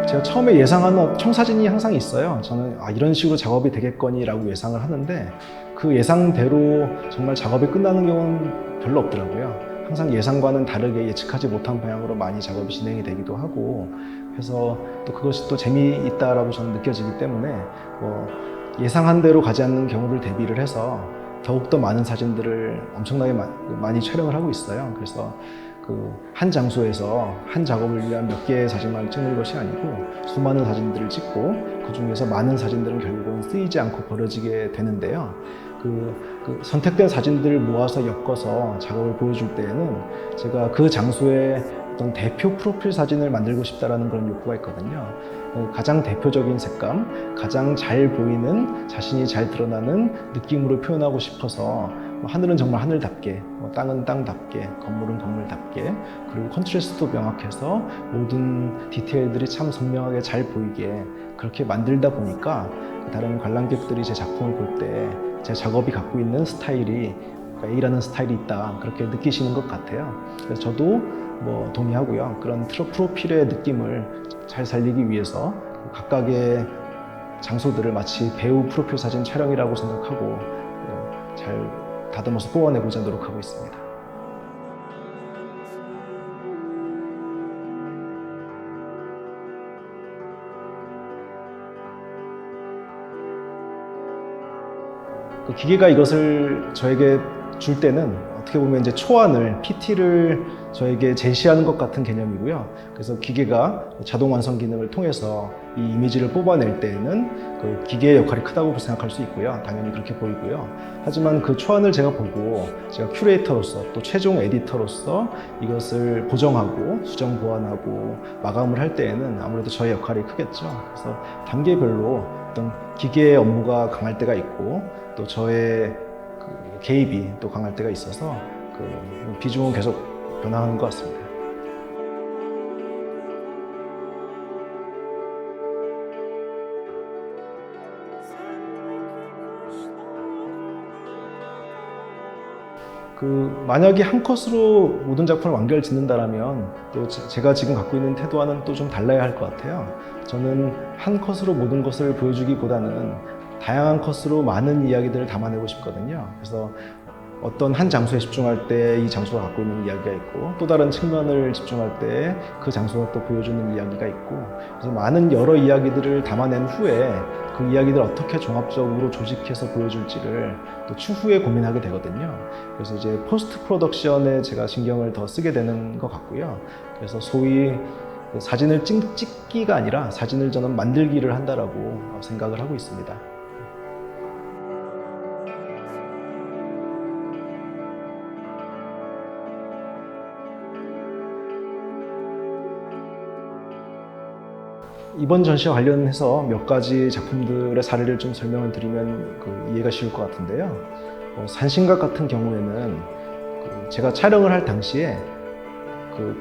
제가 처음에 예상하는 청사진이 항상 있어요. 저는 이런 식으로 작업이 되겠거니라고 예상을 하는데 그 예상대로 정말 작업이 끝나는 경우는 별로 없더라고요. 항상 예상과는 다르게 예측하지 못한 방향으로 많이 작업이 진행이 되기도 하고 해서 또 그것이 또 재미있다라고 저는 느껴지기 때문에 예상한 대로 가지 않는 경우를 대비를 해서 더욱더 많은 사진들을 엄청나게 많이 촬영을 하고 있어요. 그래서 그 한 장소에서 한 작업을 위한 몇 개의 사진만 찍는 것이 아니고 수많은 사진들을 찍고 그 중에서 많은 사진들은 결국은 쓰이지 않고 버려지게 되는데요. 그 선택된 사진들을 모아서 엮어서 작업을 보여줄 때에는 제가 그 장소의 어떤 대표 프로필 사진을 만들고 싶다라는 그런 욕구가 있거든요. 가장 대표적인 색감, 가장 잘 보이는, 자신이 잘 드러나는 느낌으로 표현하고 싶어서 하늘은 정말 하늘답게, 땅은 땅답게, 건물은 건물답게, 그리고 컨트라스트도 명확해서 모든 디테일들이 참 선명하게 잘 보이게 그렇게 만들다 보니까 다른 관람객들이 제 작품을 볼 때 제 작업이 갖고 있는 스타일이 A라는 스타일이 있다 그렇게 느끼시는 것 같아요. 그래서 저도 동의하고요. 그런 프로필의 느낌을 잘 살리기 위해서 각각의 장소들을 마치 배우 프로필 사진 촬영이라고 생각하고 잘 다듬어서 뽑아내고자 노력하고 있습니다. 그 기계가 이것을 저에게 줄 때는 어떻게 보면 이제 초안을, PT를 저에게 제시하는 것 같은 개념이고요. 그래서 기계가 자동 완성 기능을 통해서 이 이미지를 뽑아낼 때에는 그 기계의 역할이 크다고 생각할 수 있고요. 당연히 그렇게 보이고요. 하지만 그 초안을 제가 보고 제가 큐레이터로서 또 최종 에디터로서 이것을 보정하고 수정 보완하고 마감을 할 때에는 아무래도 저의 역할이 크겠죠. 그래서 단계별로 어떤 기계의 업무가 강할 때가 있고 또 저의 개입이 또 강할 때가 있어서 그 비중은 계속 변화하는 것 같습니다. 만약에 한 컷으로 모든 작품을 완결 짓는다라면 또 제가 지금 갖고 있는 태도와는 또 좀 달라야 할 것 같아요. 저는 한 컷으로 모든 것을 보여주기보다는 다양한 컷으로 많은 이야기들을 담아내고 싶거든요. 그래서 어떤 한 장소에 집중할 때 이 장소가 갖고 있는 이야기가 있고 또 다른 측면을 집중할 때 그 장소가 또 보여주는 이야기가 있고 그래서 많은 여러 이야기들을 담아낸 후에 그 이야기들을 어떻게 종합적으로 조직해서 보여줄지를 또 추후에 고민하게 되거든요. 그래서 이제 포스트 프로덕션에 제가 신경을 더 쓰게 되는 것 같고요. 그래서 소위 사진을 찍기가 아니라 사진을 저는 만들기를 한다라고 생각을 하고 있습니다. 이번 전시와 관련해서 몇 가지 작품들의 사례를 좀 설명을 드리면 이해가 쉬울 것 같은데요. 산신각 같은 경우에는 제가 촬영을 할 당시에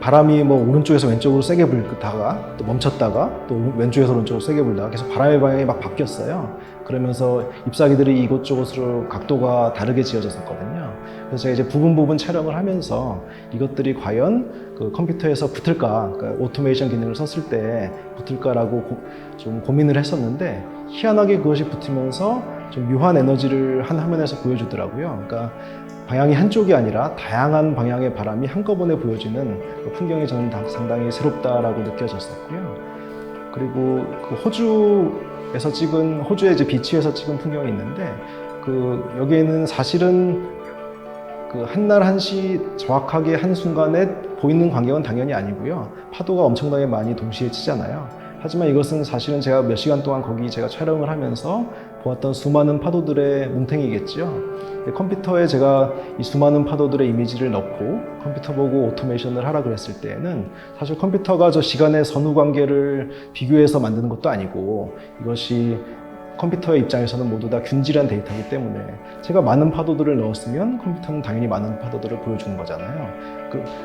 바람이 오른쪽에서 왼쪽으로 세게 불다가 또 멈췄다가 또 왼쪽에서 오른쪽으로 세게 불다가 계속 바람의 방향이 막 바뀌었어요. 그러면서 ip사기들이 이곳저곳으로 각도가 다르게 지어졌었거든요. 그래서 제가 이제 부분 촬영을 하면서 이것들이 과연 컴퓨터에서 붙을까, 그러니까 오토메이션 기능을 썼을 때 붙을까라고 좀 고민을 했었는데 희한하게 그것이 붙으면서 좀 묘한 에너지를 한 화면에서 보여주더라고요. 그러니까 방향이 한쪽이 아니라 다양한 방향의 바람이 한꺼번에 보여지는 풍경이 저는 상당히 새롭다라고 느껴졌었고요. 그리고 호주의 이제 비치에서 찍은 풍경이 있는데 여기에는 사실은 한날 한시 정확하게 한순간에 보이는 광경은 당연히 아니고요. 파도가 엄청나게 많이 동시에 치잖아요. 하지만 이것은 사실은 제가 몇 시간 동안 거기 제가 촬영을 하면서 보았던 수많은 파도들의 뭉탱이겠죠. 컴퓨터에 제가 이 수많은 파도들의 이미지를 넣고 컴퓨터 보고 오토메이션을 하라 그랬을 때에는 사실 컴퓨터가 저 시간의 선후 관계를 비교해서 만드는 것도 아니고 이것이 컴퓨터의 입장에서는 모두 다 균질한 데이터이기 때문에 제가 많은 파도들을 넣었으면 컴퓨터는 당연히 많은 파도들을 보여주는 거잖아요.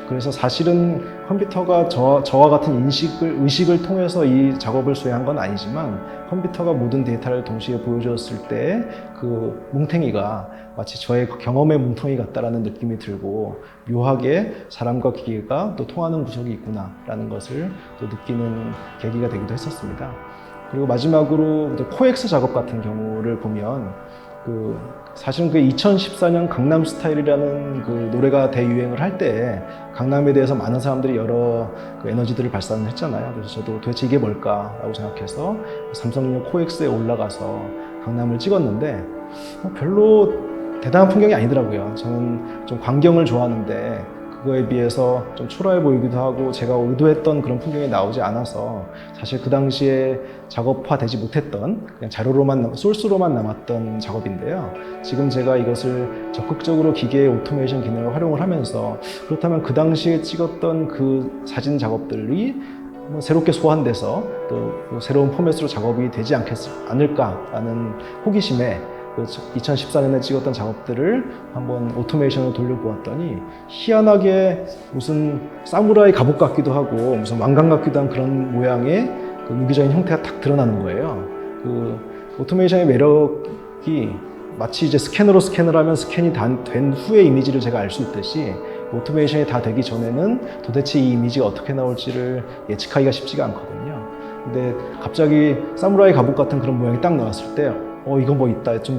그래서 사실은 컴퓨터가 저와 같은 의식을 통해서 이 작업을 수행한 건 아니지만 컴퓨터가 모든 데이터를 동시에 보여줬을 때 그 뭉탱이가 마치 저의 경험의 뭉텅이 같다라는 느낌이 들고 묘하게 사람과 기계가 또 통하는 구석이 있구나라는 것을 또 느끼는 계기가 되기도 했었습니다. 그리고 마지막으로 코엑스 작업 같은 경우를 보면 사실은 2014년 강남 스타일이라는 노래가 대유행을 할 때 강남에 대해서 많은 사람들이 여러 에너지들을 발산을 했잖아요. 그래서 저도 도대체 이게 뭘까라고 생각해서 삼성역 코엑스에 올라가서 강남을 찍었는데 별로 대단한 풍경이 아니더라고요. 저는 좀 광경을 좋아하는데 그거에 비해서 좀 초라해 보이기도 하고 제가 의도했던 그런 풍경이 나오지 않아서 사실 그 당시에 작업화되지 못했던 그냥 자료로만 소스로만 남았던 작업인데요. 지금 제가 이것을 적극적으로 기계의 오토메이션 기능을 활용을 하면서 그렇다면 그 당시에 찍었던 그 사진 작업들이 새롭게 소환돼서 또 새로운 포맷으로 작업이 되지 않을까라는 호기심에 2014년에 찍었던 작업들을 한번 오토메이션으로 돌려보았더니 희한하게 무슨 사무라이 갑옷 같기도 하고 무슨 왕관 같기도 한 그런 모양의 무기적인 형태가 딱 드러나는 거예요. 오토메이션의 매력이 마치 이제 스캐너로 스캔을 하면 스캔이 된 후의 이미지를 제가 알 수 있듯이 오토메이션이 다 되기 전에는 도대체 이 이미지가 어떻게 나올지를 예측하기가 쉽지가 않거든요. 근데 갑자기 사무라이 갑옷 같은 그런 모양이 딱 나왔을 때 이거 뭐 있다, 좀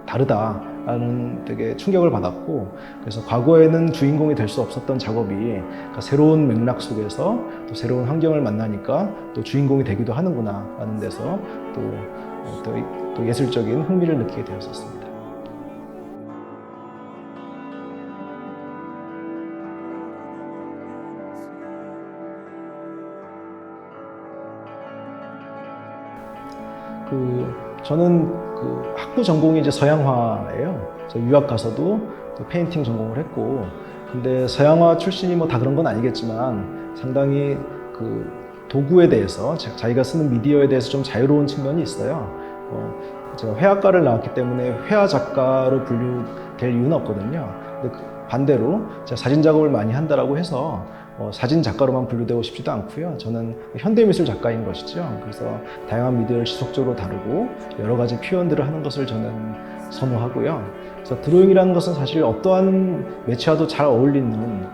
다르다 라는 되게 충격을 받았고, 그래서 과거에는 주인공이 될 수 없었던 작업이 그러니까 새로운 맥락 속에서 또 새로운 환경을 만나니까 또 주인공이 되기도 하는구나 라는 데서 또 예술적인 흥미를 느끼게 되었었습니다. 저는 학부 전공이 이제 서양화예요. 저 유학 가서도 또 페인팅 전공을 했고, 근데 서양화 출신이 다 그런 건 아니겠지만 상당히 도구에 대해서 자기가 쓰는 미디어에 대해서 좀 자유로운 측면이 있어요. 제가 회화과를 나왔기 때문에 회화 작가로 분류될 이유는 없거든요. 근데 반대로 제가 사진 작업을 많이 한다라고 해서 사진 작가로만 분류되고 싶지도 않고요. 저는 현대미술 작가인 것이죠. 그래서 다양한 미디어를 지속적으로 다루고 여러 가지 표현들을 하는 것을 저는 선호하고요. 그래서 드로잉이라는 것은 사실 어떠한 매체와도 잘 어울리는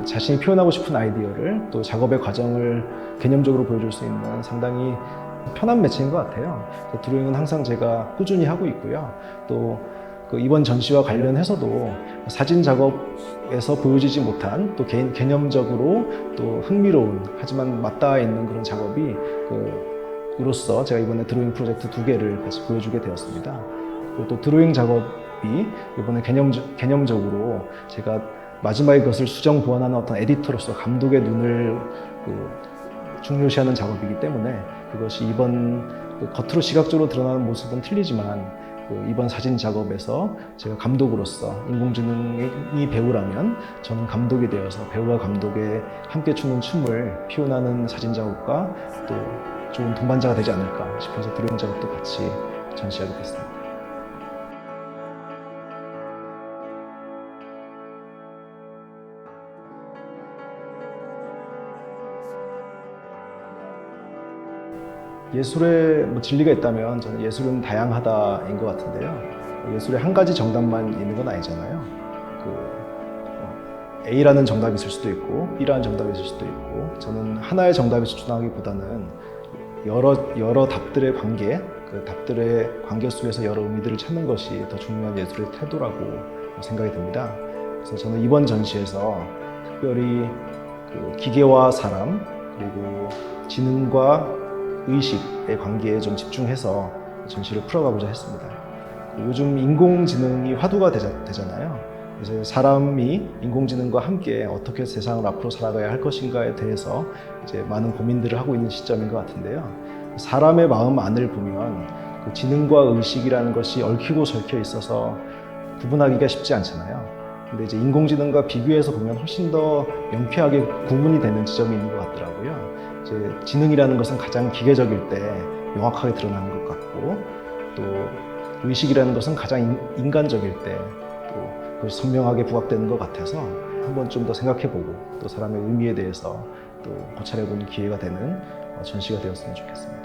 자신이 표현하고 싶은 아이디어를 또 작업의 과정을 개념적으로 보여줄 수 있는 상당히 편한 매체인 것 같아요. 드로잉은 항상 제가 꾸준히 하고 있고요. 또 이번 전시와 관련해서도 사진 작업에서 보여지지 못한 또 개념적으로 또 흥미로운 하지만 맞닿아 있는 그런 작업이 으로서 제가 이번에 드로잉 프로젝트 2개를 같이 보여주게 되었습니다. 그리고 또 드로잉 작업이 이번에 개념적으로 제가 마지막에 그것을 수정 보완하는 어떤 에디터로서 감독의 눈을 중요시하는 작업이기 때문에 그것이 이번 겉으로 시각적으로 드러나는 모습은 틀리지만 이번 사진 작업에서 제가 감독으로서 인공지능이 배우라면 저는 감독이 되어서 배우와 감독의 함께 추는 춤을 표현하는 사진 작업과 또 좋은 동반자가 되지 않을까 싶어서 드로잉 작업도 같이 전시하게 됐습니다. 예술에 진리가 있다면 저는 예술은 다양하다인 것 같은데요. 예술에 한 가지 정답만 있는 건 아니잖아요. A라는 정답이 있을 수도 있고 B라는 정답이 있을 수도 있고 저는 하나의 정답에 집중하기보다는 여러 답들의 관계, 답들의 관계 속에서 여러 의미들을 찾는 것이 더 중요한 예술의 태도라고 생각이 듭니다. 그래서 저는 이번 전시에서 특별히 기계와 사람 그리고 지능과 의식의 관계에 좀 집중해서 전시를 풀어가고자 했습니다. 요즘 인공지능이 화두가 되잖아요. 그래서 사람이 인공지능과 함께 어떻게 세상을 앞으로 살아가야 할 것인가에 대해서 이제 많은 고민들을 하고 있는 시점인 것 같은데요. 사람의 마음 안을 보면 지능과 의식이라는 것이 얽히고 설켜 있어서 구분하기가 쉽지 않잖아요. 근데 이제 인공지능과 비교해서 보면 훨씬 더 명쾌하게 구분이 되는 지점이 있는 것 같더라고요. 이제 지능이라는 것은 가장 기계적일 때 명확하게 드러나는 것 같고 또 의식이라는 것은 가장 인간적일 때 또 선명하게 부각되는 것 같아서 한번 좀 더 생각해보고 또 사람의 의미에 대해서 또 고찰해보는 기회가 되는 전시가 되었으면 좋겠습니다.